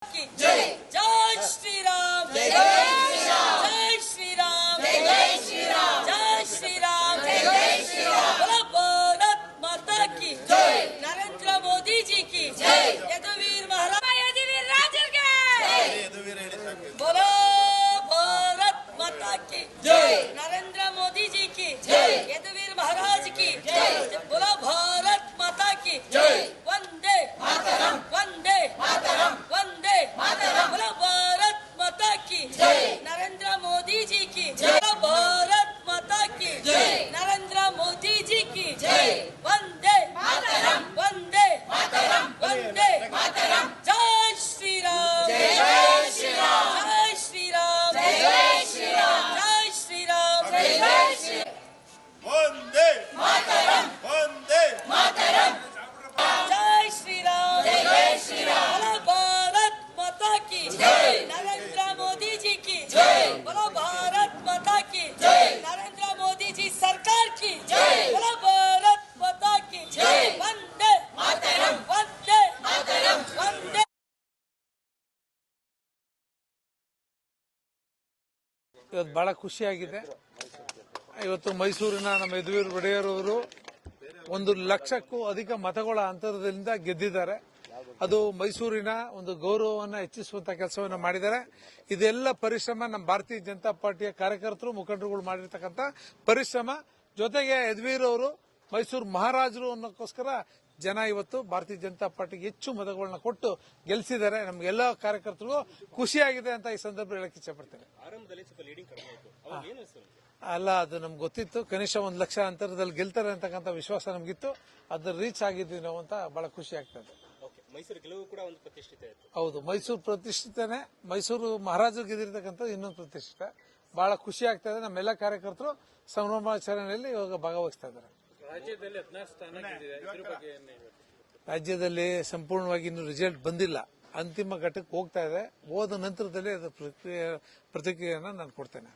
की जय जय श्री राम जय श्री राम जय श्री राम जय श्री राम जय श्री राम जय श्री राम बोलो भारत माता की जय नरेंद्र मोदी जी की जय यदुवीर महाराज यदुवीर राजर के बोलो भारत माता की जय नरेंद्र मोदी जी की जय यदुवीर महाराज की जय बोलो भारत माता की जय वंदे मातरम वंदे मातरम वंदे मातरम बोलो भारत माता की जय नरेंद्र मोदी जी की जय भारत माता की जय नरेंद्र मोदी जी की जय वंदे मातरम वंदे मातरम वंदे मातरम जय श्री राम जय श्री राम जय श्री राम जय श्री राम जय श्री राम जय श्री वंदे मातरम वंदे मातरम जय श्री राम जय श्री राम बोलो भारत माता की जय नरेंद्र मोदी जी की जय बोलो भारत माता की जय नरेंद्र मोदी जी सरकार की जय बोलो भारत माता की जय वंदे मातरम वंदे मातरम वंदे ಇವತ್ತು ಬಹಳ ಖುಷಿಯಾಗಿದೆ. ಇವತ್ತು ಮೈಸೂರಿನ ನಮ್ಮ ಯದುವೀರ್ ಒಡೆಯರ್ ಅವರು 1 ಲಕ್ಷಕ್ಕೂ ಅಧಿಕ ಮತಗಳ ಅಂತರದಿಂದ ಗೆದ್ದಿದ್ದಾರೆ. ಅದು ಮೈಸೂರಿನ ಒಂದು ಗೌರವವನ್ನು ಹೆಚ್ಚಿಸುವಂತ ಕೆಲಸವನ್ನು ಮಾಡಿದ್ದಾರೆ. ಇದೆಲ್ಲ ಪರಿಶ್ರಮ ನಮ್ಮ ಭಾರತೀಯ ಜನತಾ ಪಾರ್ಟಿಯ ಕಾರ್ಯಕರ್ತರು ಮುಖಂಡರುಗಳು ಮಾಡಿರ್ತಕ್ಕಂಥ ಪರಿಶ್ರಮ. ಜೊತೆಗೆ ಯದುವೀರ್ ಅವರು ಮೈಸೂರು ಮಹಾರಾಜರು ಅನ್ನೋಕ್ಕೋಸ್ಕರ ಜನ ಇವತ್ತು ಭಾರತೀಯ ಜನತಾ ಪಾರ್ಟಿಗೆ ಹೆಚ್ಚು ಮತಗಳನ್ನ ಕೊಟ್ಟು ಗೆಲ್ಲಿಸಿದ್ದಾರೆ. ನಮ್ಗೆಲ್ಲ ಕಾರ್ಯಕರ್ತರಿಗೂ ಖುಷಿಯಾಗಿದೆ ಅಂತ ಈ ಸಂದರ್ಭ ಹೇಳಕ್ ಇಷ್ಟಪಡ್ತೇನೆ. ಅಲ್ಲ, ಅದು ನಮ್ಗೆ ಗೊತ್ತಿತ್ತು. ಕನಿಷ್ಠ 1 ಲಕ್ಷ ಅಂತರದಲ್ಲಿ ಗೆಲ್ತಾರೆ ಅಂತಕ್ಕಂಥ ವಿಶ್ವಾಸ ನಮ್ಗಿತ್ತು. ಅದ್ರ ರೀಚ್ ಆಗಿದ್ವಿ ನಾವು ಅಂತ ಬಹಳ ಖುಷಿ ಆಗ್ತದೆ. ಮೈಸೂರು ಗೆಲುವು ಕೂಡ ಒಂದು ಪ್ರತಿಷ್ಠಿತ ಇತ್ತು. ಹೌದು, ಮೈಸೂರು ಪ್ರತಿಷ್ಠಿತನೇ. ಮೈಸೂರು ಮಹಾರಾಜರು ಗೆದ್ದಿರ್ತಕ್ಕಂಥ ಇನ್ನೊಂದು ಪ್ರತಿಷ್ಠಿತ. ಬಹಳ ಖುಷಿ ಆಗ್ತಾ ಇದೆ. ನಮ್ಮೆಲ್ಲ ಕಾರ್ಯಕರ್ತರು ಸಂಭ್ರಮಾಚರಣೆಯಲ್ಲಿ ಇವಾಗ ಭಾಗವಹಿಸ್ತಾ ಇದ್ದಾರೆ. ರಾಜ್ಯದಲ್ಲಿ ಸಂಪೂರ್ಣವಾಗಿ ಇನ್ನು ರಿಸಲ್ಟ್ ಬಂದಿಲ್ಲ. ಅಂತಿಮ ಘಟ್ಟಕ್ಕೆ ಹೋಗ್ತಾ ಇದೆ. ಹೋದ ನಂತರದಲ್ಲಿ ಅದು ಪ್ರತಿಕ್ರಿಯೆಯನ್ನು ನಾನು ಕೊಡ್ತೇನೆ.